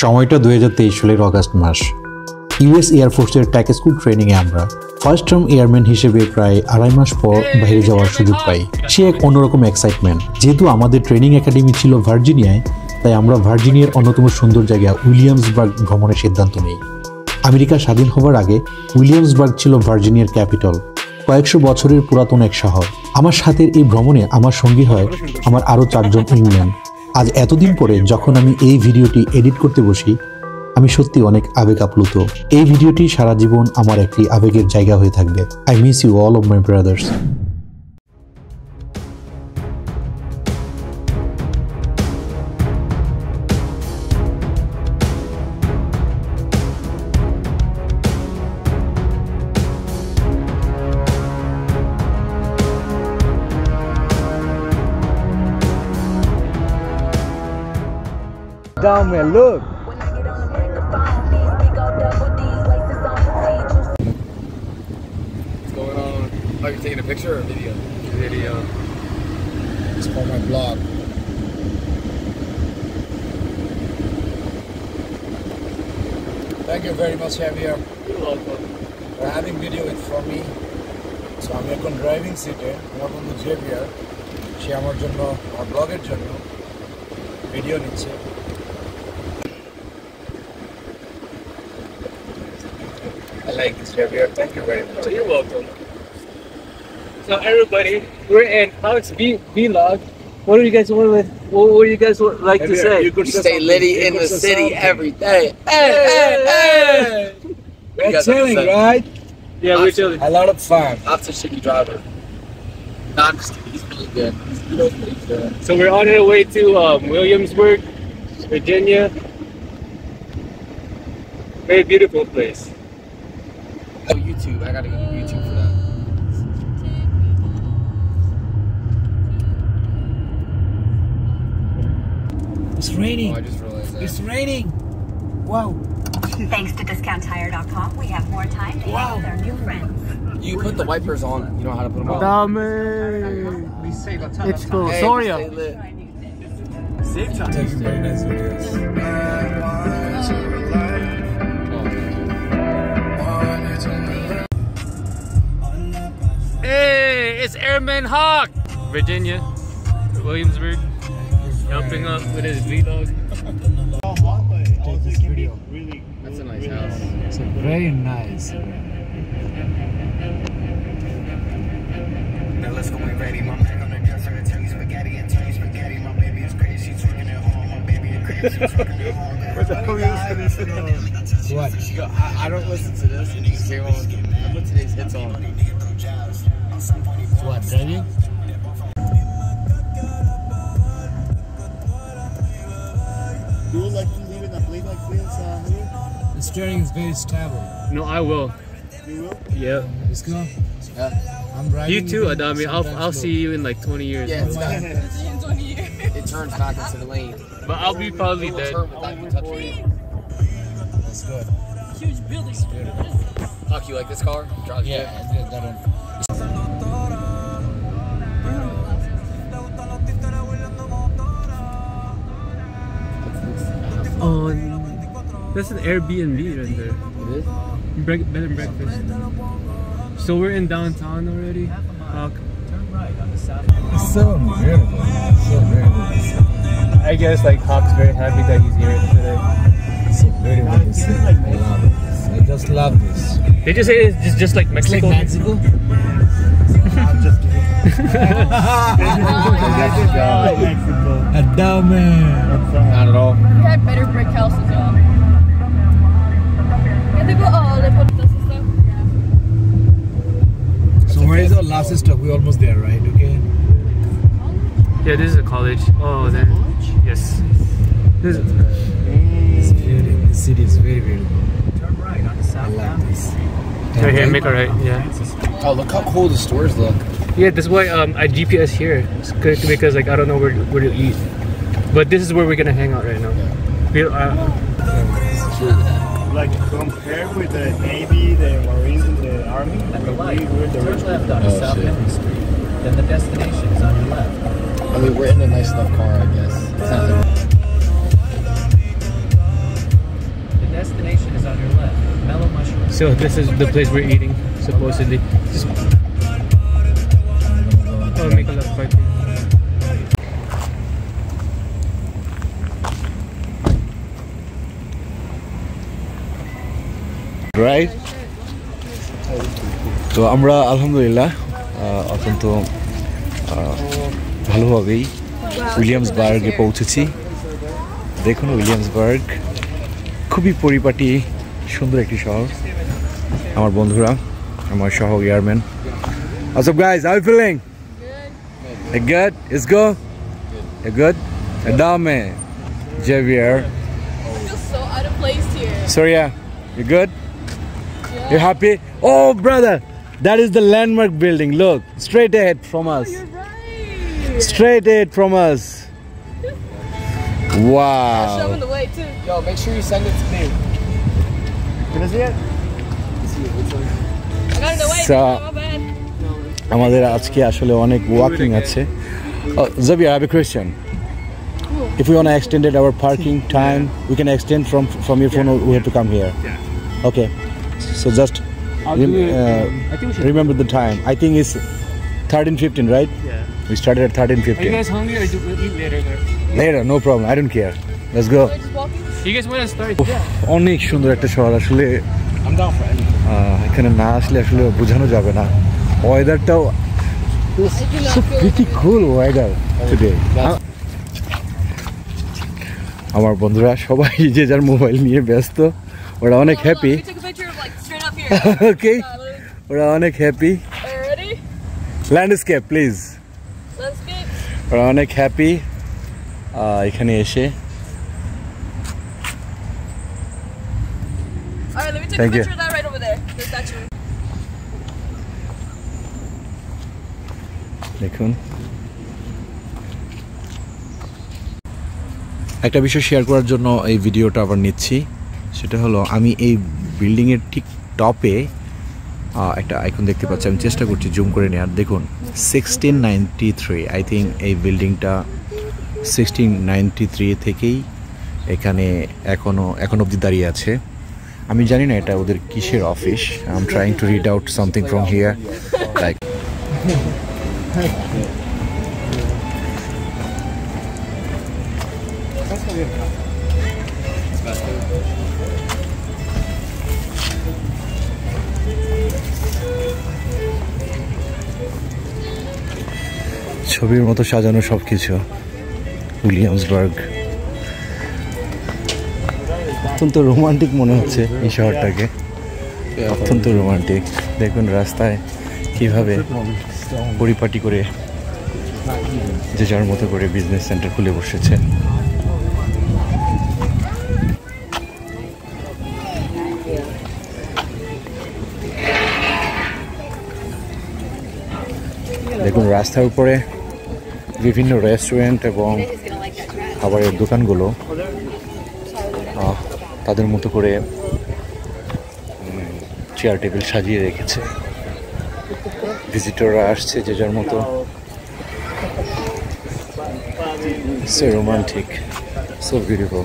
সময়টা 2023 সালের অগাস্ট মাস। ইউএস এয়ারফোর্সের ট্যাক স্কুল ট্রেনিংয়ে আমরা ফার্স্ট টার্ম এয়ারম্যান হিসেবে প্রায় 2.5 মাস পর বাইরে যাওয়ার সুযোগ পাই। সে এক অন্যরকম এক্সাইটমেন্ট। যেহেতু আমাদের ট্রেনিং একাডেমি ছিল ভার্জিনিয়ায়, তাই আমরা ভার্জিনিয়ার অন্যতম সুন্দর জায়গা উইলিয়ামসবার্গ ভ্রমণের সিদ্ধান্ত নিই। আমেরিকা স্বাধীন হওয়ার আগে উইলিয়ামসবার্গ ছিল ভার্জিনিয়ার ক্যাপিটাল, কয়েকশো বছরের পুরাতন এক শহর। আমার সাথে এই ভ্রমণে আমার সঙ্গী হয় আমার আরও 4 জন উইংম্যান। আজ এতদিন পরে যখন আমি এই ভিডিওটি এডিট করতে বসি, আমি সত্যি অনেক আবেগ আপ্লুত। এই ভিডিওটি সারা জীবন আমার একটি আবেগের জায়গা হয়ে থাকবে। I miss you all of my brothers. Down man, look. What's going on? Oh, you're taking a picture or a video? Video. It's for my blog. Thank you very much, Javier. You're welcome. For having video it for me. So আমি এখন driving সিটে, আমার বন্ধু Xavier, সে আমার জন্য, আমার ব্লগের জন্য ভিডিও নিচ্ছে। I like this, Javier. Thank you very much. Oh, you're welcome. So everybody, we're in Alex Vlog. What do you guys like to say? You could Stay litty in the city every day. Hey. We're chilling, right? Yeah, we're chilling. A lot of fun. Lots of shitty driver. Nah, I'm just kidding. He's really good. He's pretty good. So we're on our way to Williamsburg, Virginia. Very beautiful place. Oh, YouTube. I gotta go to YouTube for that. It's raining. Oh, I just realized that. It's raining. Wow. Thanks to DiscountTire.com, we have more time to hang with our new friends. You put the wipers on. You know how to put them on. It's cool. Hey, Sorry. stay lit. Taking very nice videos. Hey, it's Airman Hawk. Virginia, Williamsburg, helping us with his vlog. Take this video. That's a nice house. It's very nice. Now let's go and ready, my man on the dresser and tell you spaghetti and tell you spaghetti. My baby is crazy, she's twerking at home. My baby is crazy, she's twerking at home. What? She go, I don't listen to this. And she came on. I put today's hits on. What? Driving? You would like to leave it a blade like this, here? The steering is very stable. No, I will. You will? Yeah. Let's go. Yeah. I'm driving. You too, even Adami. I'll sometimes see you in like 20 years. Yeah, it's not. It turns back into the lane. But I'll be probably It will dead. turn without you touching it. That's good. It's beautiful. Fuck, you like this car? Drive Yeah, good. I did that one. Oh, that's an Airbnb right there. It is? Bed and breakfast. So we're in downtown already. Hawk. It's so beautiful. So beautiful. I guess like Hawk's very happy that he's here today. It's so beautiful. This city. I love it. I just love this. Did you say it's just like It's like Mexico? Mexico. I'm just kidding. Adame. Not at all. We had better brick houses on. Yeah, they put all the bonitos and stuff. So where is our last stop? We're almost there, right? Okay. Yeah, this is a college. Oh, then yes. This is, It's beautiful. The city is very beautiful. Turn right on the I south. like this. right here, make a right. Yeah. Oh, look how cool the stores look. Yeah, that's why I GPS here. It's good because like I don't know where to eat. But this is where we're gonna hang out right now. Like compared with the Navy, the Marines, and the Army. At the light, we're the turn rich left people. onto South Henry Street. Then the destination is on your left. I mean, we're in a nice enough car, I guess. It's not like So this is the place we're eating, supposedly. Just make a left right. Right? তো আমরা আলহামদুলিল্লাহ অত্যন্ত ভালোভাবেই উইলিয়ামসবার্গে পৌঁছেছি। দেখুন Williamsburg খুবই পরিপাটি সুন্দর একটি শহর। আমার বন্ধুরা, আমার সহ airman. What's up guys? How you feeling? Good. Good? Let's go. You good? Adame, Javier. I feel so out of place here. Surya, you good? You happy? Oh brother, that is the landmark building. Look, straight ahead from us. You're right. Straight ahead from us. Show Wow. them the way too. Yo, make sure you send it to me. Can I see it? I got in the way. So- My bad. আমাদের আজকে আসলে অনেক walking আছে। Xavier, I have a question. If we want to extend our parking time, we can extend from your phone, or we have to come here. Yeah. Okay. So just I think we should. remember the time. I think it's 13:15, right? Yeah. We started at Are you 13:15. guys hungry or do we eat later? Later, no problem. I don't care. Let's go. Just walking. You guys want to start? অনেক সুন্দর একটা শহর আসলে। I'm down for anything. এখানে না আসলে আসলে বোঝানো যাবে না। ওয়েদারটাও so pretty cool weather today. আমার বন্ধুরা সবাই যে যার মোবাইল নিয়ে ব্যস্ত, ওরা অনেক Hold on, happy. we took a picture of like straight up here. ওকে, ওরা অনেক happy. Ready? Landscape please. Landscape. ওরা অনেক হ্যাপি এখানে এসে। Alright, let me take Thank a you. picture of that right over there. The statue. দেখুন একটা বিষয় share করার জন্য এই ভিডিওটা আবার নিচ্ছি, সেটা হলো আমি এই বিল্ডিংয়ের ঠিক টপে একটা আইকন দেখতে পাচ্ছি। আমি চেষ্টা করছি জুম করে নেওয়ার। দেখুন 1693, আই থিঙ্ক এই বিল্ডিংটা 1693 থেকেই এখানে এখন অবধি দাঁড়িয়ে আছে। আমি জানি না এটা ওদের কিসের office. I am trying to read out something from here like ছবির মতো সাজানো সবকিছু। উইলিয়ামসবার্গ অত্যন্ত রোমান্টিক মনে হচ্ছে এই শহরটাকে, অত্যন্ত রোমান্টিক। দেখুন রাস্তায় কিভাবে পরিপাটি করে যে যার মতো করে বিজনেস সেন্টার খুলে বসেছে। দেখুন রাস্তার উপরে বিভিন্ন রেস্টুরেন্ট এবং খাবারের দোকানগুলো তাদের মতো করে চেয়ার টেবিল সাজিয়ে রেখেছে। ভিজিটররা আসছে যে যার মতো। So romantic, so beautiful.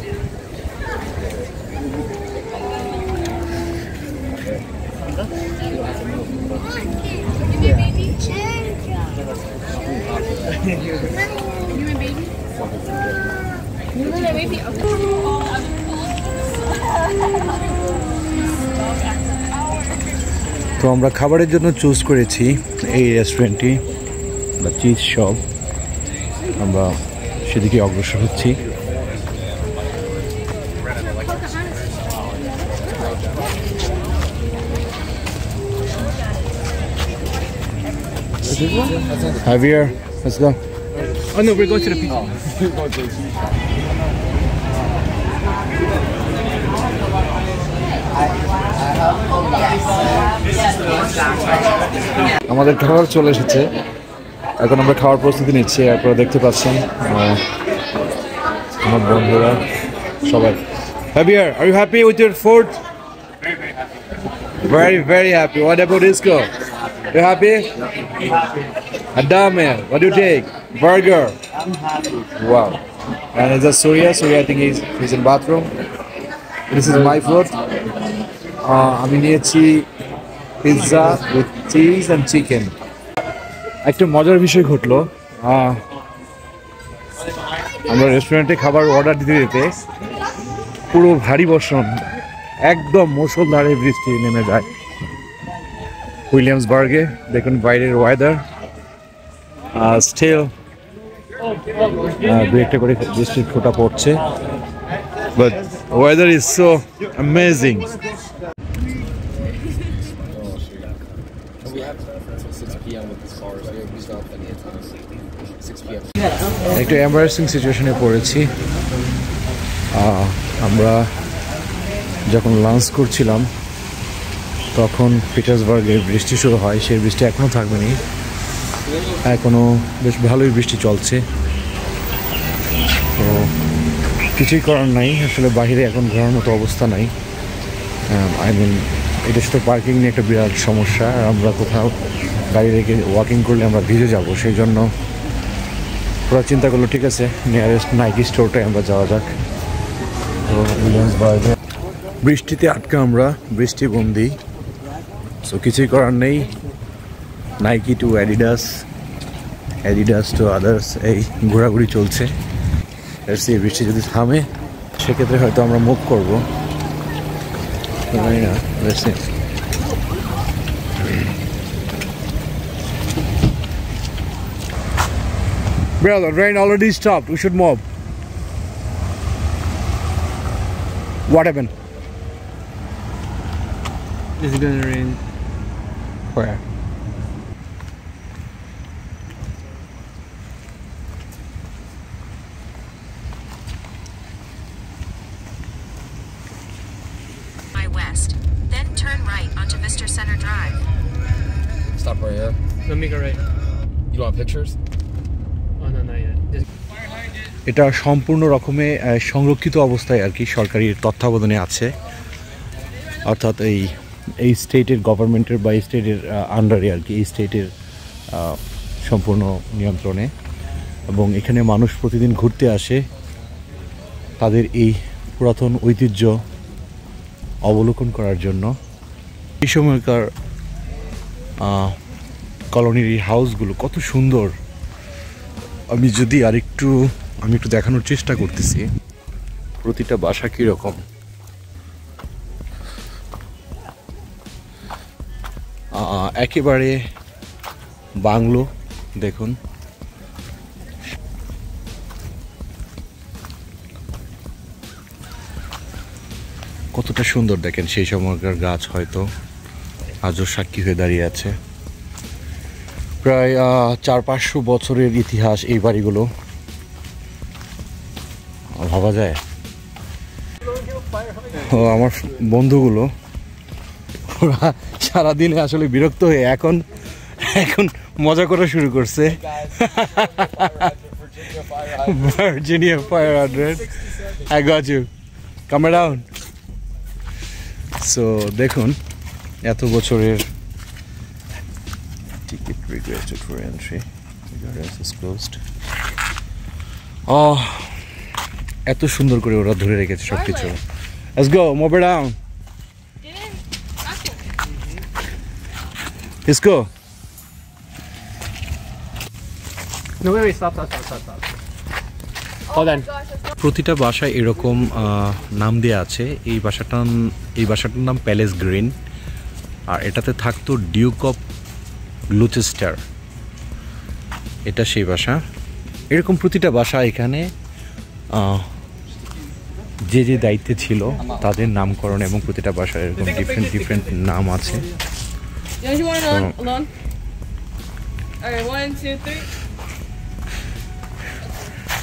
তো আমরা খাবারের জন্য চুজ করেছি এই রেস্টুরেন্টটি বা চিজ শপ। আমরা সেদিকে অগ্রসর হচ্ছি। Javier, let's go. Oh no, we're going to the pizza. আমাদের খাবার চলে এসেছে, এখন আমরা খাওয়ার প্রস্তুতি নিচ্ছি। এরপরে দেখতে পাচ্ছেন আমার বন্ধুরা সবাই। Javier, are you happy with your food? Very, very happy. What about Isco? You happy? Adame, what do you take? Burger. Wow. And it's a Surya. I think he's in bathroom. This is my food. আমি নিয়েছি pizza with cheese and chicken. একটা মজার বিষয় ঘটলো, আমরা রেস্টুরেন্টে খাবার order দিতে দিতে পুরো ভারী বর্ষণ, একদম মুষলধারে বৃষ্টি নেমে যায় উইলিয়ামসবার্গে। দেখুন বাইরের ওয়েদার, স্টিল দু একটা করে বৃষ্টির ফোঁটা পড়ছে, but weather is so amazing. একটু এম্বারাসিং সিচুয়েশনে পড়েছি। আমরা যখন লাঞ্চ করছিলাম তখন পিটার্সবার্গে বৃষ্টি শুরু হয়, সেই বৃষ্টি এখনও থাকবেনি, এখনও বেশ ভালোই বৃষ্টি চলছে। তো কিছুই করার নাই, আসলে বাইরে এখন ঘোরার মতো অবস্থা নাই। আই মিন এটা শুধু পার্কিং নিয়ে একটা বিরাট সমস্যা, আর আমরা কোথাও গাড়ি রেখে ওয়াকিং করলে আমরা ভিজে যাব, সেই জন্য পুরো চিন্তা করলো ঠিক আছে নিয়ারেস্ট নাইকি স্টোরটায় আমরা যাওয়া যাক। তো উইলিয়ামসবার্গে বৃষ্টিতে আটকা আমরা বৃষ্টিবন্দি, সো কিছুই করার নেই। Nike to Adidas, Adidas to others, এই ঘোরাঘুরি চলছে। এই বৃষ্টি যদি থামে সেক্ষেত্রে হয়তো আমরা মুভ করবো, জানি না। Brother, rain already stopped. We should move. What happened? It's gonna rain. Where? West, then turn right onto Vista Center Drive. Stop right here. Let me go right. You don't have pictures? Oh no, not yet. Just এটা সম্পূর্ণ রকমে সংরক্ষিত অবস্থায় আর কি সরকারি তত্ত্বাবধানে আছে, অর্থাৎ এই স্টেটের গভর্নমেন্টের বা এই স্টেটের আন্ডারে আর কি, এই স্টেটের সম্পূর্ণ নিয়ন্ত্রণে। এবং এখানে মানুষ প্রতিদিন ঘুরতে আসে তাদের এই পুরাতন ঐতিহ্য অবলোকন করার জন্য। এই সময়কার কলোনির এই হাউসগুলো কত সুন্দর, আমি একটু দেখানোর চেষ্টা করতেছি প্রতিটা বাসা কীরকম। একেবারে বাংলো, দেখুন কতটা সুন্দর, দেখেন সেই সময়কার গাছ হয়তো আজও সাক্ষী হয়ে দাঁড়িয়ে আছে। প্রায় 400-500 বছরের ইতিহাস এই বাড়িগুলো, ভাবা যায়। ও আমার বন্ধুগুলো ওরা সারাদিনে আসলে বিরক্ত হয়ে এখন মজা করা শুরু করছে। Virginia Fire Hydrant. I got you. Come down. So দেখুন এত বছরের ticket requested for entry. Regardless is closed. এত সুন্দর করে ওরা ধরে রেখেছে সবকিছু। Let's go, move it down. Let's go. no, wait, stop. Hold on. প্রতিটা বাসায় এরকম নাম দেওয়া আছে। এই বাসাটার নাম প্যালেস গ্রিন, আর এটাতে থাকতো ডিউক অফ গ্লুচেস্টার, এটা সেই বাসা। এরকম প্রতিটা বাসা এখানে যে দায়িত্বে ছিল তাদের নামকরণ, এবং প্রতিটা বাসার এরকম ডিফারেন্ট নাম আছে। Don't you want it alone? Alright, 1, 2, 3.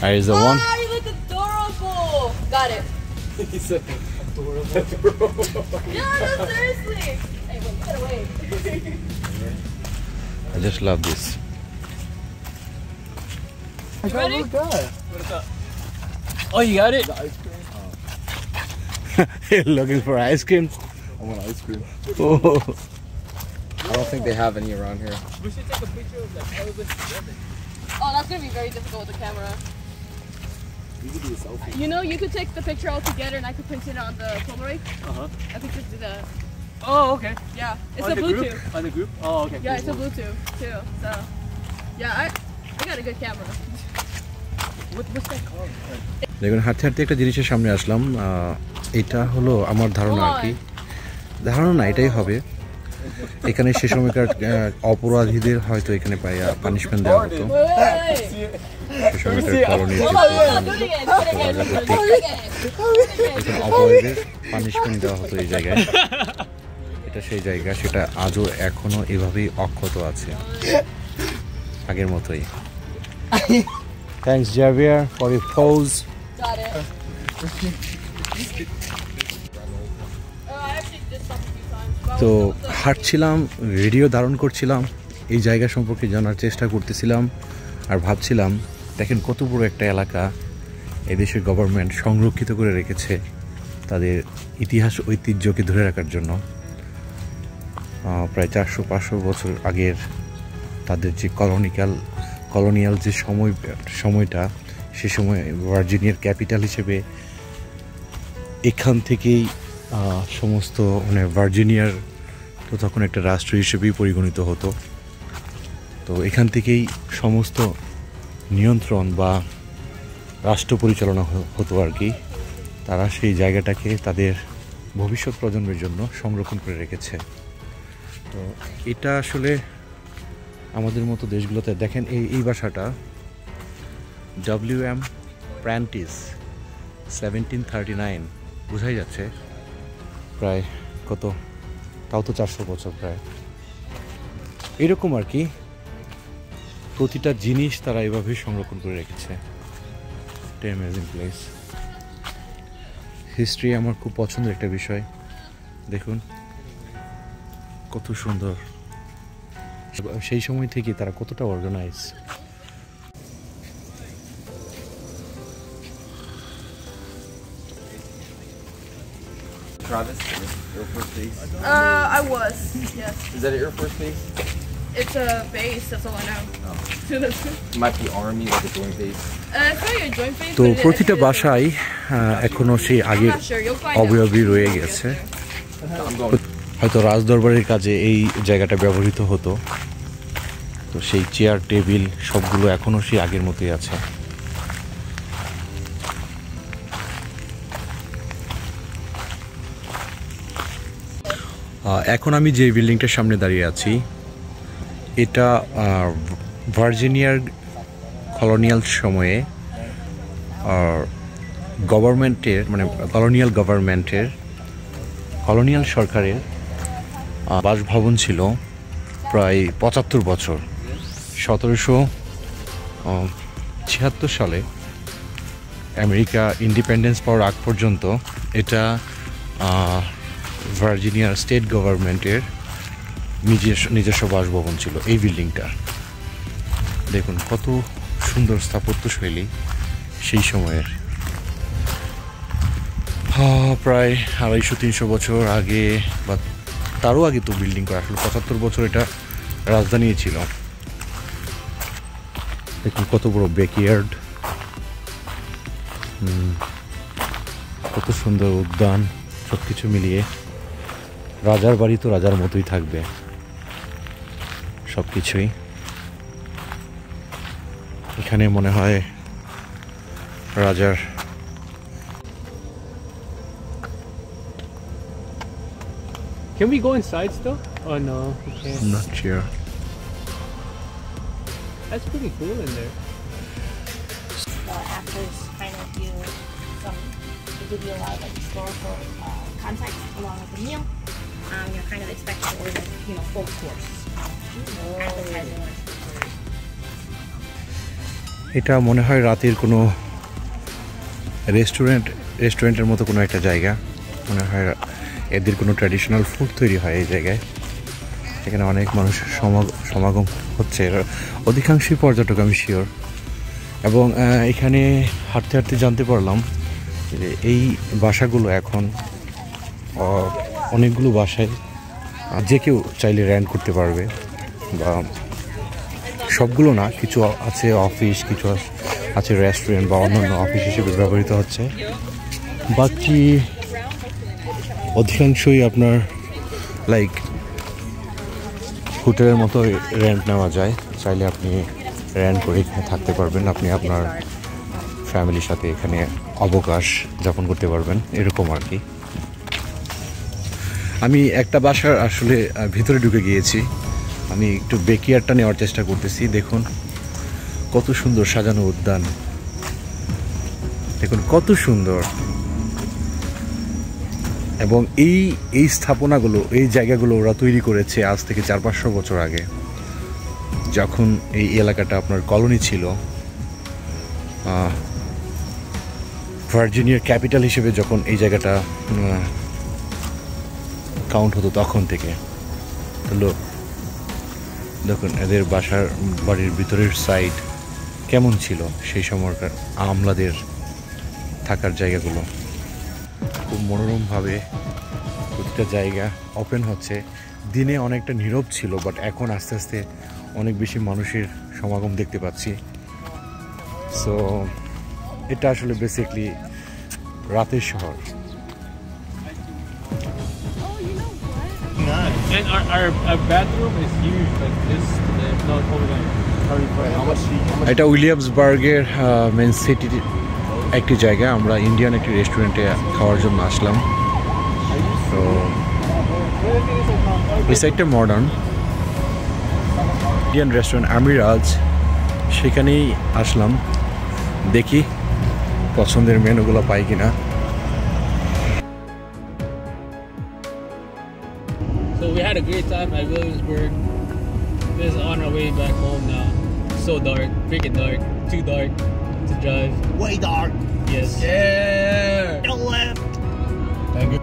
There is the one. Wow, you look adorable! Got it. He said adorable. Yeah, no, seriously! Hey, wait, get away. I just love this. You ready? Oh, you got it? You're looking for ice cream? I want ice cream. Oh. I don't think they have any around here. We should take a picture of like all of us together. Oh, that's gonna be very difficult with the camera. You could do a selfie. You know, you could take the picture all together and I could print it on the Polaroid. Uh-huh. I could just do that. Oh, okay. Yeah, it's On a the Bluetooth. group? On the group? Oh, okay. Yeah, cool, it's a cool. Bluetooth too. So, yeah, I got a good camera. What's that called? দেখুন হাঁটতে হাঁটতে একটা জিনিসের সামনে আসলাম, এটা হলো আমার ধারণা আর কি, ধারণা না এটাই হবে, এখানে সে সময়কার অপরাধীদের হয়তো এখানে পানিশমেন্ট দেওয়া হতো, সে সময়কার কলোনির এখানে অপরাধীদের পানিশমেন্ট দেওয়া হতো এই জায়গায়, এটা সেই জায়গা, সেটা আজও এখনো এভাবেই অক্ষত আছে আগের মতোই। Thanks Javier for your pose. Got it. I actually did something a few times. তো হাঁটছিলাম, ভিডিও ধারণ করছিলাম, এই জায়গা সম্পর্কে জানার চেষ্টা করতেছিলাম, আর ভাবছিলাম দেখেন কত বড় একটা এলাকা এদেশের গভর্নমেন্ট সংরক্ষিত করে রেখেছে তাদের ইতিহাস ঐতিহ্যকে ধরে রাখার জন্য। প্রায় 400-500 বছর আগের তাদের যে কলোনিয়াল যে সময়টা, সে সময় ভার্জিনিয়ার ক্যাপিটাল হিসেবে এখান থেকেই সমস্ত মানে ভার্জিনিয়ার তো তখন একটা রাষ্ট্র হিসেবেই পরিগণিত হতো, তো এখান থেকেই সমস্ত নিয়ন্ত্রণ বা রাষ্ট্র পরিচালনা হতো আর কি। তারা সেই জায়গাটাকে তাদের ভবিষ্যৎ প্রজন্মের জন্য সংরক্ষণ করে রেখেছে। তো এটা আসলে আমাদের মতো দেশগুলোতে দেখেন এই বাসাটা WM Prentice 1739, বোঝাই যাচ্ছে প্রায় কত, তাও তো 400 বছর প্রায়, এরকম আর কি। প্রতিটা জিনিস তারা এভাবেই সংরক্ষণ করে রেখেছে। একটা অ্যামেজিং প্লেস। হিস্ট্রি আমার খুব পছন্দের একটা বিষয়, দেখুন কত সুন্দর, সেই সময় থেকে তারা কতটা organise. Travis, Air Force Base. I was, yes. Is that an Air Force Base? It's a base, that's all I know. It might be Army, like a joint base. It's probably a joint base. তো but it- প্রতিটা বাসায় এখনো সেই I'm আগের not sure, you'll find out. অবয়বই রয়ে গেছে। I'm going. হয়তো রাজদরবারের কাজে এই জায়গাটা ব্যবহৃত হতো, তো সেই চেয়ার টেবিল সবগুলো এখনো সেই আগের মতোই আছে। এখন আমি যে বিল্ডিংটার সামনে দাঁড়িয়ে আছি, এটা ভার্জিনিয়ার কলোনিয়াল সময়ে গভর্নমেন্টের মানে কলোনিয়াল সরকারের বাসভবন ছিল প্রায় 75 বছর। 1776 সালে আমেরিকা ইন্ডিপেন্ডেন্স পাওয়ার আগ পর্যন্ত এটা ভার্জিনিয়ার স্টেট গভর্নমেন্টের নিজস্ব বাসভবন ছিল। এই বিল্ডিংটা দেখুন কত সুন্দর স্থাপত্যশৈলী সেই সময়ের, প্রায় 250-300 বছর আগে বা তারও আগে তো বিল্ডিং করা, আসলে 75 বছর এটা রাজধানী ছিল। দেখুন কত বড় ব্যাকইয়ার্ড, কত সুন্দর উদ্যান, সব কিছু মিলিয়ে রাজার বাড়ি তো রাজার মতোই থাকবে সব কিছুই। এখানে মনে হয় রাজার Can we go inside still? Oh no, we can't. not sure. That's pretty cool in there. The actors kind of do some, they give you a lot of like historical context along with the meal. You're kind of expected to order, full course. Appetizer or এটা মনে হয় রাতের কোনো রেস্টুরেন্টের মতো কোনো একটা জায়গা, মনে হয় এদের কোনো ট্র্যাডিশনাল ফুড তৈরি হয় এই জায়গায়। এখানে অনেক মানুষ সমাগম হচ্ছে, অধিকাংশই পর্যটক আমি শিওর। এবং এখানে হাঁটতে হাঁটতে জানতে পারলাম যে এই বাসাগুলো এখন অনেকগুলো বাসায় যে কেউ চাইলে রেন্ট করতে পারবে, বা সবগুলো না, কিছু আছে অফিস, কিছু আছে রেস্টুরেন্ট বা অন্যান্য অফিস হিসেবে ব্যবহৃত হচ্ছে। বাকি অধিকাংশই আপনার লাইক হোটেলের মতো রেন্ট নেওয়া যায়, চাইলে আপনি রেন্ট করে এখানে থাকতে পারবেন, আপনি আপনার ফ্যামিলির সাথে এখানে অবকাশ যাপন করতে পারবেন, এরকম আর কি। আমি একটা বাসার আসলে ভিতরে ঢুকে গিয়েছি, আমি একটু বেকিয়ারটা নেওয়ার চেষ্টা করতেছি। দেখুন কত সুন্দর সাজানো উদ্যান, দেখুন কত সুন্দর। এবং এই স্থাপনাগুলো, এই জায়গাগুলো ওরা তৈরি করেছে আজ থেকে 400-500 বছর আগে, যখন এই এলাকাটা আপনার কলোনি ছিল, ভার্জিনিয়ার ক্যাপিটাল হিসেবে যখন এই জায়গাটা কাউন্ট হতো তখন থেকে। হলো দেখুন এদের বাড়ির ভিতরের সাইড কেমন ছিল সেই সময়কার আমলাদের থাকার জায়গাগুলো। খুব মনোরমভাবে প্রতিটা জায়গা ওপেন হচ্ছে। দিনে অনেকটা নীরব ছিল, বাট এখন আস্তে আস্তে অনেক বেশি মানুষের সমাগম দেখতে পাচ্ছি। সো এটা আসলে বেসিকলি রাতের শহর। And our bathroom is huge, like this. No, hold on. How much? এটা উইলিয়ামসবার্গের মেন সিটির একটি জায়গা। আমরা ইন্ডিয়ান একটি রেস্টুরেন্টে খাওয়ার জন্য আসলাম। তো এই সাইডটা মডার্ন ইন্ডিয়ান রেস্টুরেন্ট আমিরাজ, সেখানেই আসলাম। দেখি পছন্দের মেনুগুলো পাই কিনা। So we had a great time at Williamsburg. This is on our way back home now. So dark, freaking dark, too dark to drive. Way dark. Yes. Yeah. Left. Thank you.